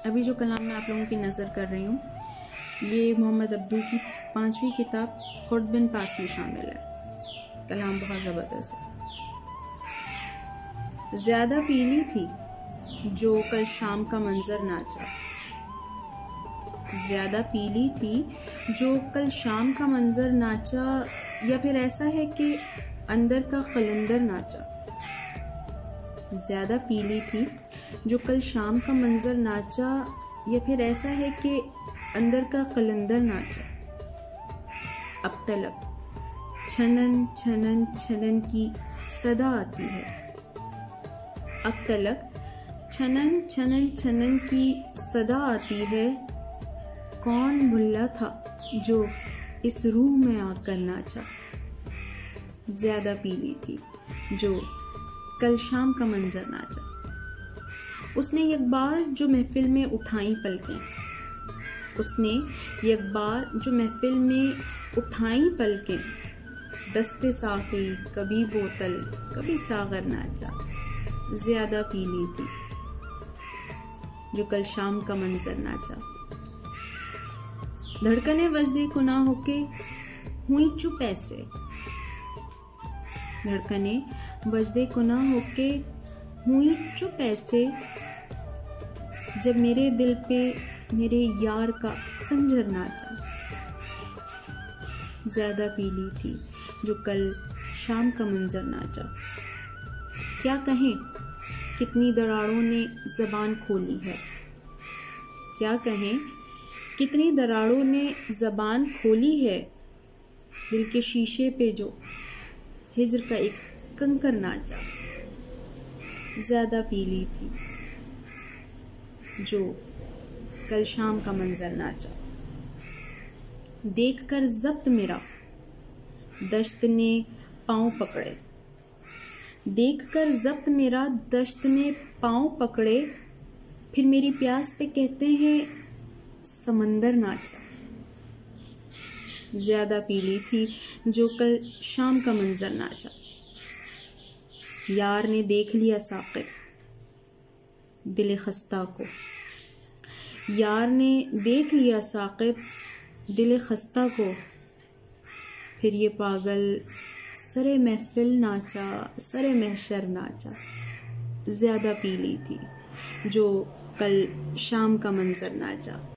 अभी जो कलाम मैं आप लोगों की नज़र कर रही हूँ ये मोहम्मद अब्दू की 5वीं किताब खुर्द बिन पास में शामिल है। कलाम बहुत ज़बरदस्त है। ज़्यादा पीली थी जो कल शाम का मंजर नाचा, ज़्यादा पीली थी जो कल शाम का मंजर नाचा, या फिर ऐसा है कि अंदर का कलंदर नाचा। ज़्यादा पीली थी जो कल शाम का मंजर नाचा, या फिर ऐसा है कि अंदर का कलंदर नाचा। अब तलक छनन छनन छनन की सदा आती है, अब तलक छनन छनन छनन की सदा आती है। कौन भुल्ला था जो इस रूह में आकर नाचा। ज़्यादा पीली थी जो कल शाम का मंजर नाचा। उसने एक बार जो महफिल में उठाई पलकें, उसने एक बार जो महफिल में उठाई पलकें। दस्ते साक़ी कभी बोतल कभी सागर नाचा। ज़्यादा पीली थी जो कल शाम का मंजर नाचा। धड़कने वजदे कुना होके हुई चुप ऐसे, धड़कने वजदे कुना होके हुई चुप ऐसे। जब मेरे दिल पे मेरे यार का खंजर नाचा। ज़्यादा पीली थी जो कल शाम का मंजर नाचा। क्या कहें कितनी दरारों ने ज़बान खोली है, क्या कहें कितनी दरारों ने ज़बान खोली है। दिल के शीशे पे जो हिज्र का एक कंकर नाचा। ज़्यादा पीली थी जो कल शाम का मंजर नाचा। देखकर ज़ब्त मेरा दश्त ने पाँव पकड़े, देखकर ज़ब्त मेरा दश्त ने पाँव पकड़े। फिर मेरी प्यास पे कहते हैं समंदर नाचा। ज़्यादा पीली थी जो कल शाम का मंजर नाचा। यार ने देख लिया साक़िब दिल खस्ता को, यार ने देख लिया साक़िब दिल खस्ता को। फिर ये पागल सरे महफिल नाचा, सरे महशर नाचा। ज़्यादा पीली थी जो कल शाम का मंजर नाचा।